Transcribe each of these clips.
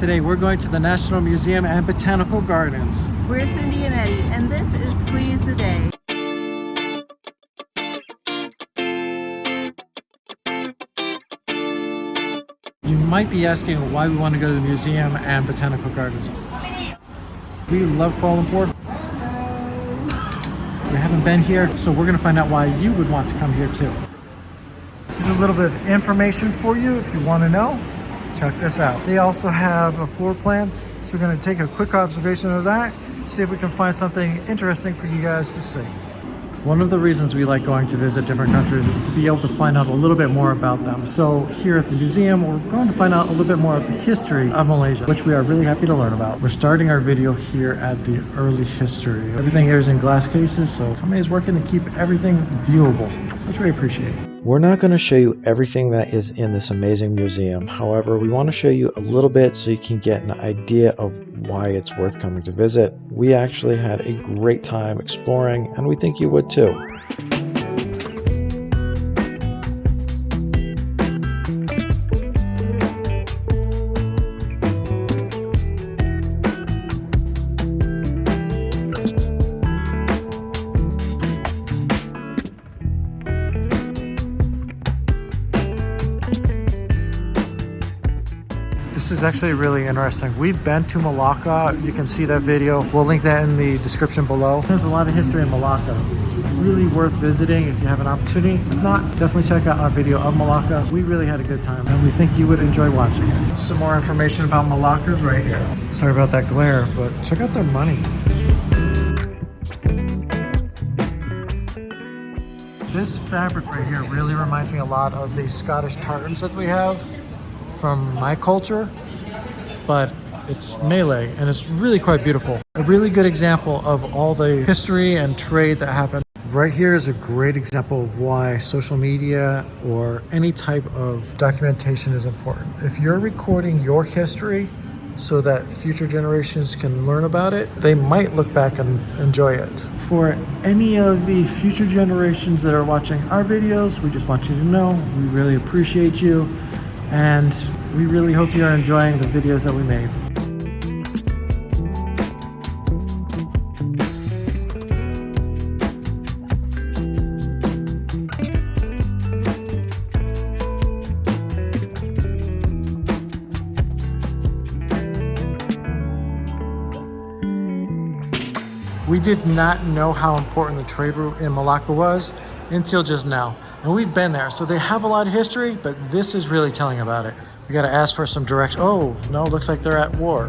Today we're going to the National Museum and Botanical Gardens. We're Cindy and Eddie, and this is Squeeze the Day. You might be asking why we want to go to the museum and Botanical Gardens. We love Kuala Lumpur. We haven't been here, so we're going to find out why you would want to come here too. There's a little bit of information for you if you want to know. Check this out. They also have a floor plan, so we're going to take a quick observation of that, see if we can find something interesting for you guys to see. One of the reasons we like going to visit different countries is to be able to find out a little bit more about them. So here at the museum, we're going to find out a little bit more of the history of Malaysia, which we are really happy to learn about. We're starting our video here at the early history. Everything here is in glass cases, so somebody is working to keep everything viewable, which we appreciate. We're not going to show you everything that is in this amazing museum. However, we want to show you a little bit so you can get an idea of why it's worth coming to visit. We actually had a great time exploring, and we think you would too. This is actually really interesting. We've been to Malacca. You can see that video. We'll link that in the description below. There's a lot of history in Malacca. It's really worth visiting if you have an opportunity. If not, definitely check out our video of Malacca. We really had a good time and we think you would enjoy watching it. Some more information about Malacca is right here. Sorry about that glare, but check out their money. This fabric right here really reminds me a lot of the Scottish tartans that we have from my culture, but it's Malay and it's really quite beautiful. A really good example of all the history and trade that happened. Right here is a great example of why social media or any type of documentation is important. If you're recording your history so that future generations can learn about it, they might look back and enjoy it. For any of the future generations that are watching our videos, we just want you to know we really appreciate you. And we really hope you're enjoying the videos that we made. We did not know how important the trade route in Malacca was until just now. And we've been there, so they have a lot of history, but this is really telling about it. We gotta ask for some direction. Oh, no, looks like they're at war.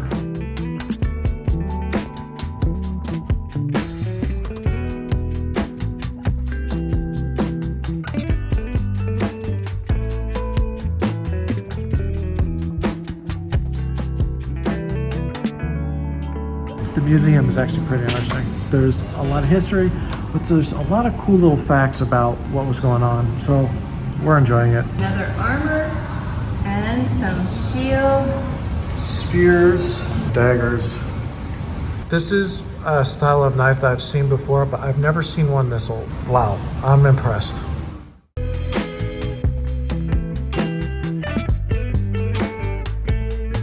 The museum is actually pretty interesting. There's a lot of history, but there's a lot of cool little facts about what was going on. So we're enjoying it. Another armor and some shields. Spears, daggers. This is a style of knife that I've seen before, but I've never seen one this old. Wow, I'm impressed.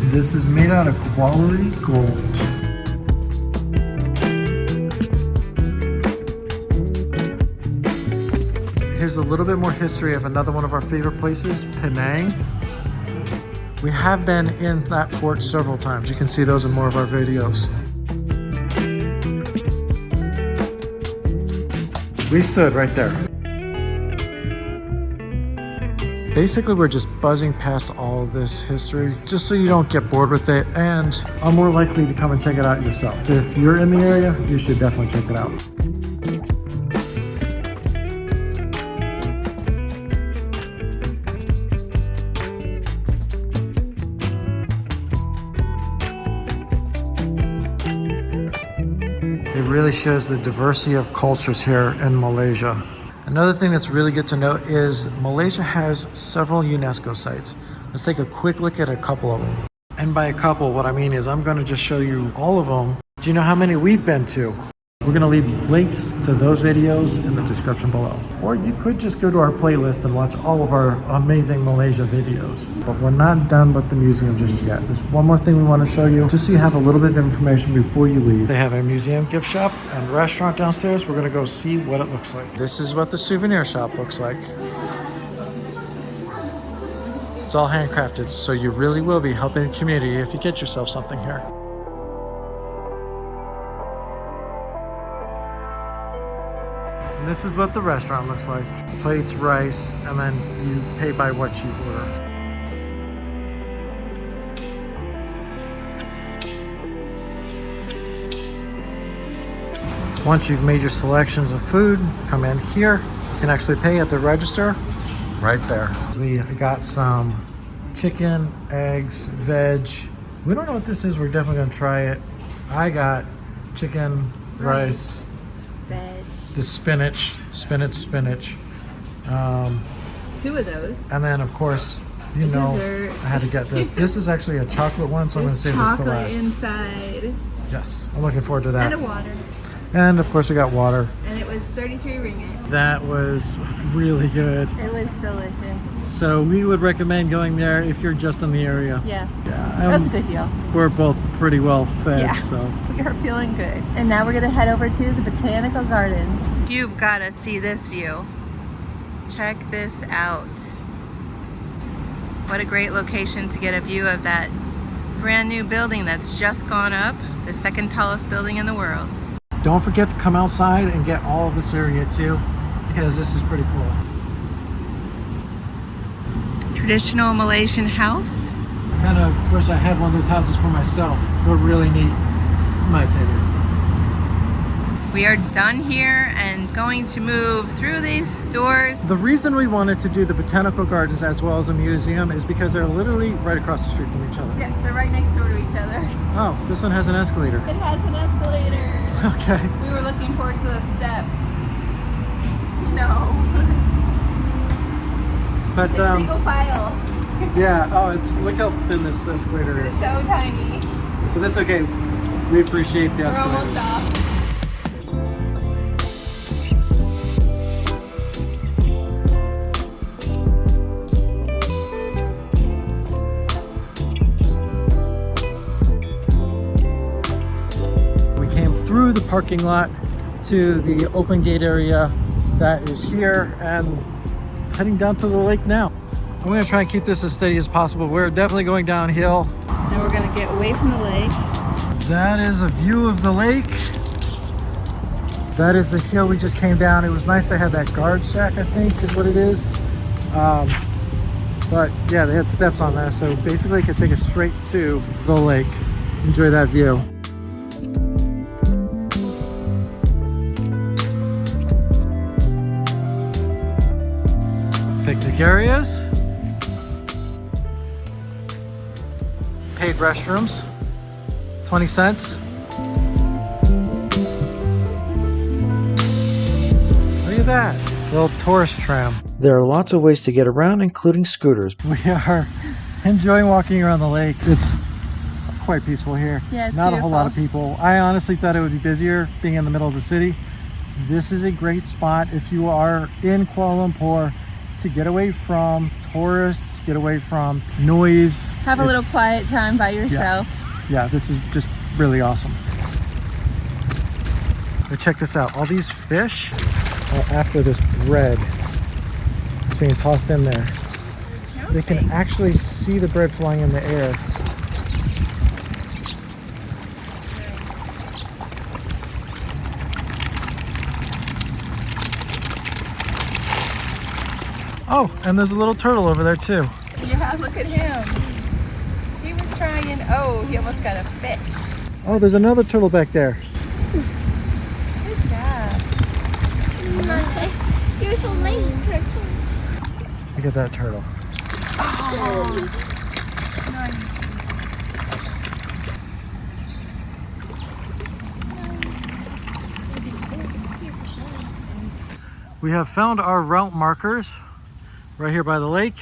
This is made out of quality gold. Here's a little bit more history of another one of our favorite places, Penang. We have been in that fort several times. You can see those in more of our videos. We stood right there. Basically, we're just buzzing past all of this history just so you don't get bored with it and are more likely to come and check it out yourself. If you're in the area, you should definitely check it out. It really shows the diversity of cultures here in Malaysia. Another thing that's really good to note is Malaysia has several UNESCO sites. Let's take a quick look at a couple of them. And by a couple, what I mean is I'm going to just show you all of them. Do you know how many we've been to? We're gonna leave links to those videos in the description below. Or you could just go to our playlist and watch all of our amazing Malaysia videos. But we're not done with the museum just yet. There's one more thing we want to show you, just so you have a little bit of information before you leave. They have a museum gift shop and restaurant downstairs. We're gonna go see what it looks like. This is what the souvenir shop looks like. It's all handcrafted, so you really will be helping the community if you get yourself something here. And this is what the restaurant looks like. Plates, rice, and then you pay by what you order. Once you've made your selections of food, come in here. You can actually pay at the register right there. We got some chicken, eggs, veg. We don't know what this is. We're definitely gonna try it. I got chicken, rice, Veg. the spinach. Two of those. And then of course, you know, dessert. I had to get this. This is actually a chocolate one, so I'm gonna save this to last. Inside. Yes, I'm looking forward to that. And a water. And of course we got water. And it was 33 ringgit. That was really good. It was delicious. So we would recommend going there if you're just in the area. Yeah. Yeah, That was a good deal. We're both pretty well fed, Yeah. so. We are feeling good. And now we're gonna head over to the Botanical Gardens. You've gotta see this view. Check this out. What a great location to get a view of that brand new building that's just gone up, the second tallest building in the world. Don't forget to come outside and get all of this area too, because this is pretty cool. Traditional Malaysian house. Kind of wish I had one of those houses for myself. They're really neat, in my opinion. We are done here and going to move through these doors. The reason we wanted to do the Botanical Gardens as well as a museum is because they're literally right across the street from each other. Yeah, they're right next door to each other. Oh, this one has an escalator. It has an escalator. Okay. We were looking forward to those steps. No. But It's single file. yeah, oh, look how thin this escalator This is is. so tiny. But that's okay. We appreciate the We're escalator. almost off. Through the parking lot to the open gate area that is here and heading down to the lake now. I'm going to try and keep this as steady as possible. We're definitely going downhill. Now we're going to get away from the lake. That is a view of the lake. That is the hill we just came down. It was nice they had that guard shack, I think is what it is. But yeah, they had steps on there, so basically you could take us straight to the lake. Enjoy that view. Picnic areas, paid restrooms, 20 cents. Look at that, little tourist tram. There are lots of ways to get around, including scooters. We are enjoying walking around the lake. It's quite peaceful here. Yeah, it's not a whole lot of beautiful. people. I honestly thought it would be busier being in the middle of the city. This is a great spot if you are in Kuala Lumpur to get away from tourists, get away from noise. Have a little quiet time by yourself. Yeah, this is just really awesome. But check this out. All these fish are after this bread. It's being tossed in there. They can actually see the bread flying in the air. Oh, and there's a little turtle over there too. Yeah, look at him. He was trying, he almost got a fish. Oh, there's another turtle back there. Good job. There's a lake turtle. Look at that turtle. Oh, We have found our route markers right here by the lake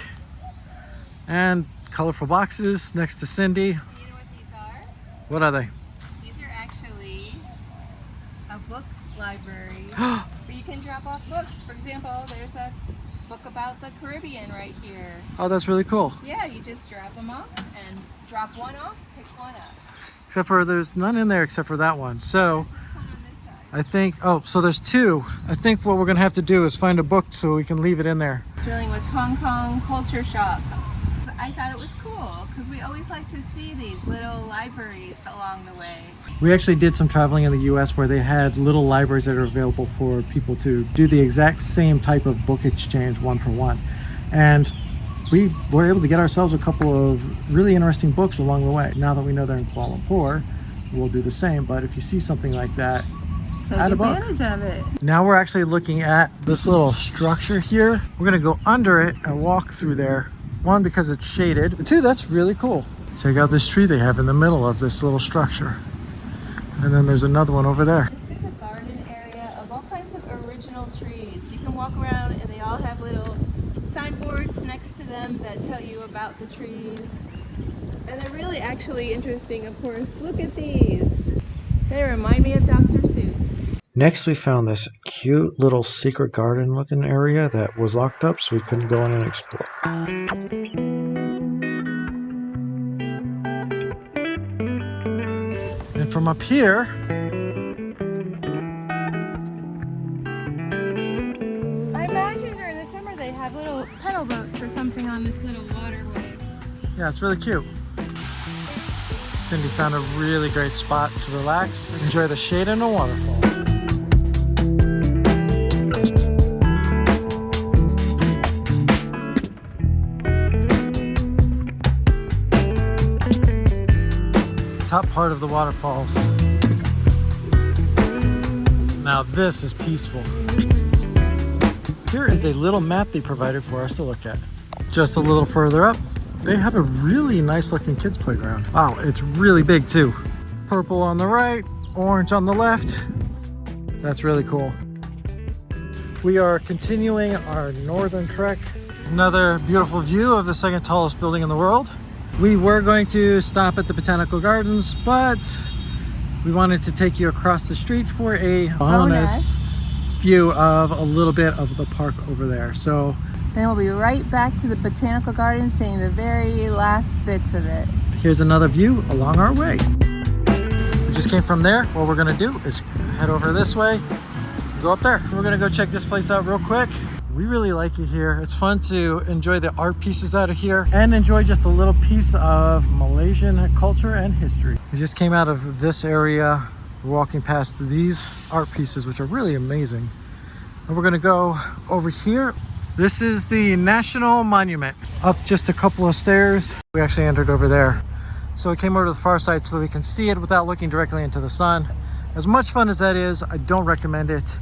and colorful boxes next to Cindy. You know what these are? What are they? These are actually a book library where you can drop off books. For example, there's a book about the Caribbean right here. Oh, that's really cool. Yeah, you just drop them off and drop one off, pick one up. Except for there's none in there except for that one. So There's this one on this side. I think, oh, so there's two. I think what we're gonna have to do is find a book so we can leave it in there. Dealing with Hong Kong Culture Shock. I thought it was cool because we always like to see these little libraries along the way. We actually did some traveling in the US where they had little libraries that are available for people to do the exact same type of book exchange one for one. And we were able to get ourselves a couple of really interesting books along the way. Now that we know they're in Kuala Lumpur, we'll do the same. But if you see something like that, Take add a book. advantage of it. Now we're actually looking at this little structure here. We're gonna go under it and walk through there. One, because it's shaded. But two, that's really cool. Check out this tree they have in the middle of this little structure. And then there's another one over there. This is a garden area of all kinds of original trees. You can walk around and they all have little signboards next to them that tell you about the trees. And they're really actually interesting, of course. Look at these. They remind me of Dr. Seuss. Next, we found this cute little secret garden looking area that was locked up, so we couldn't go in and explore. And from up here, I imagine during the summer they have little pedal boats or something on this little waterway. yeah, it's really cute. Cindy found a really great spot to relax, enjoy the shade and the waterfall. Top part of the waterfalls. Now this is peaceful. Here is a little map they provided for us to look at. Just a little further up, they have a really nice looking kids playground. Wow, it's really big too. Purple on the right, orange on the left. That's really cool. We are continuing our northern trek. Another beautiful view of the second tallest building in the world. We were going to stop at the Botanical Gardens, but we wanted to take you across the street for a bonus view of a little bit of the park over there. So Then we'll be right back to the Botanical Gardens, seeing the very last bits of it. here's another view along our way. We just came from there. What we're gonna do is head over this way, go up there. We're gonna go check this place out real quick. We really like it here. It's fun to enjoy the art pieces out of here and enjoy just a little piece of Malaysian culture and history. We just came out of this area. We're walking past these art pieces, which are really amazing. And we're gonna go over here. This is the National Monument. Up just a couple of stairs. We actually entered over there. So we came over to the far side so that we can see it without looking directly into the sun. As much fun as that is, I don't recommend it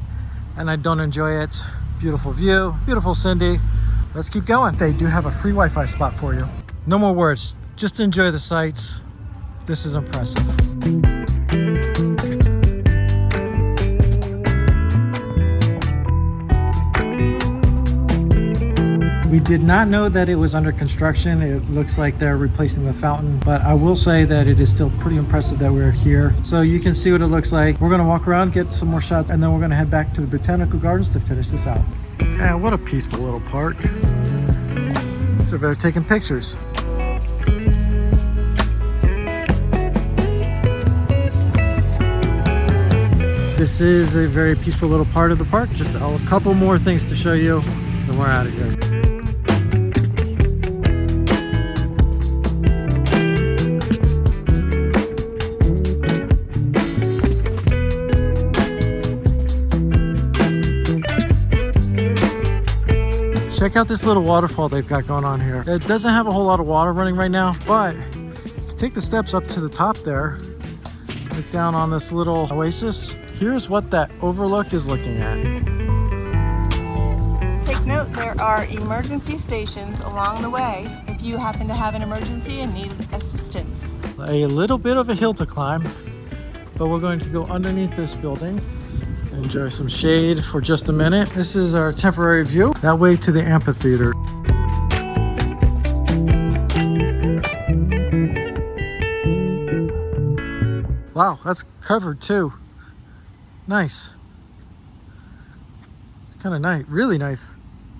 and I don't enjoy it. Beautiful view, beautiful Cindy. Let's keep going. They do have a free Wi-Fi spot for you. No more words, just enjoy the sights. This is impressive. We did not know that it was under construction. It looks like they're replacing the fountain, but I will say that it is still pretty impressive that we're here. So you can see what it looks like. We're gonna walk around, get some more shots, and then we're gonna head back to the Botanical Gardens to finish this out. Yeah, what a peaceful little park. So they're taking pictures. This is a very peaceful little part of the park. Just a couple more things to show you, then we're out of here. Check out this little waterfall they've got going on here. It doesn't have a whole lot of water running right now, but take the steps up to the top there, look down on this little oasis. Here's what that overlook is looking at. Take note, there are emergency stations along the way if you happen to have an emergency and need assistance. A little bit of a hill to climb, but we're going to go underneath this building. Enjoy some shade for just a minute. This is our temporary view. That way to the amphitheater. Wow, that's covered too. Nice. kind of nice, really nice.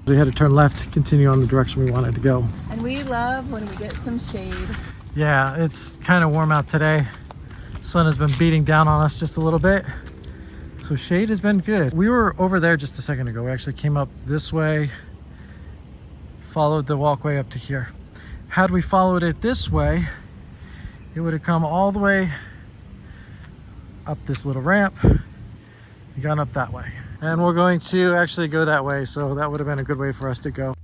We had to turn left to continue on the direction we wanted to go. And we love when we get some shade. Yeah, it's kind of warm out today. Sun has been beating down on us just a little bit. So shade has been good. We were over there just a second ago. We actually came up this way, followed the walkway up to here. Had we followed it this way, it would have come all the way up this little ramp and gone up that way. And we're going to actually go that way, so that would have been a good way for us to go.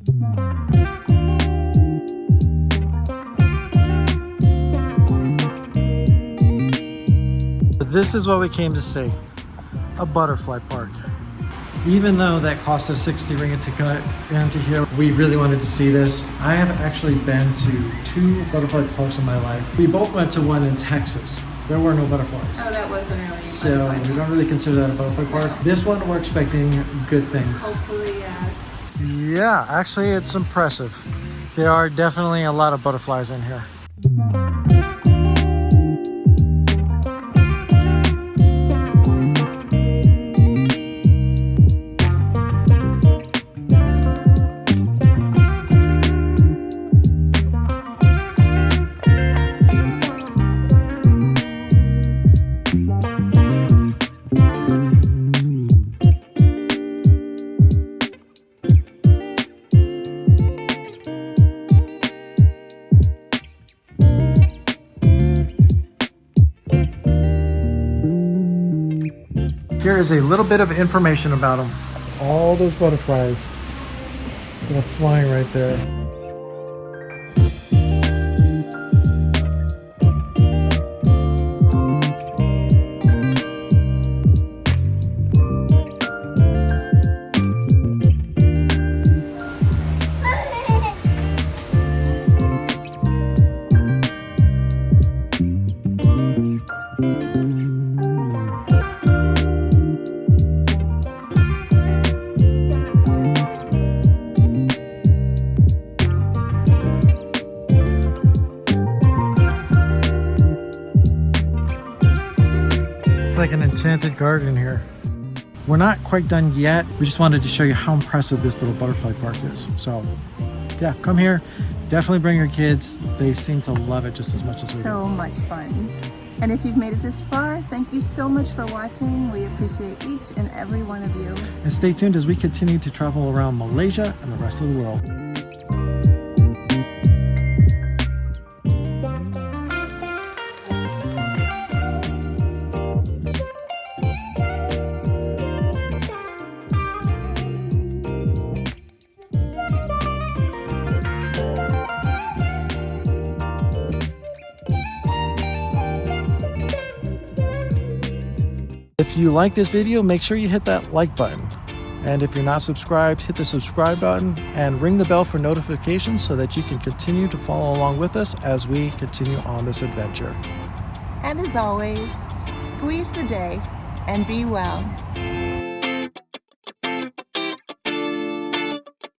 This is what we came to see, a butterfly park. Even though that cost us 60 ringgit to get into here, we really wanted to see this. I have actually been to 2 butterfly parks in my life. We both went to one in Texas. There were no butterflies. Oh, that wasn't really So we don't really consider that a butterfly park. This one, we're expecting good things. Hopefully, yes. Yeah, actually it's impressive. There are definitely a lot of butterflies in here. Here is a little bit of information about them. All those butterflies that are flying right there. It's like an enchanted garden here. We're not quite done yet. We just wanted to show you how impressive this little butterfly park is. So yeah, come here. Definitely bring your kids. They seem to love it just as much as we do. So much fun. And if you've made it this far, thank you so much for watching. We appreciate each and every one of you. And stay tuned as we continue to travel around Malaysia and the rest of the world. If you like this video, make sure you hit that like button. And if you're not subscribed, hit the subscribe button and ring the bell for notifications so that you can continue to follow along with us as we continue on this adventure. And as always, squeeze the day and be well.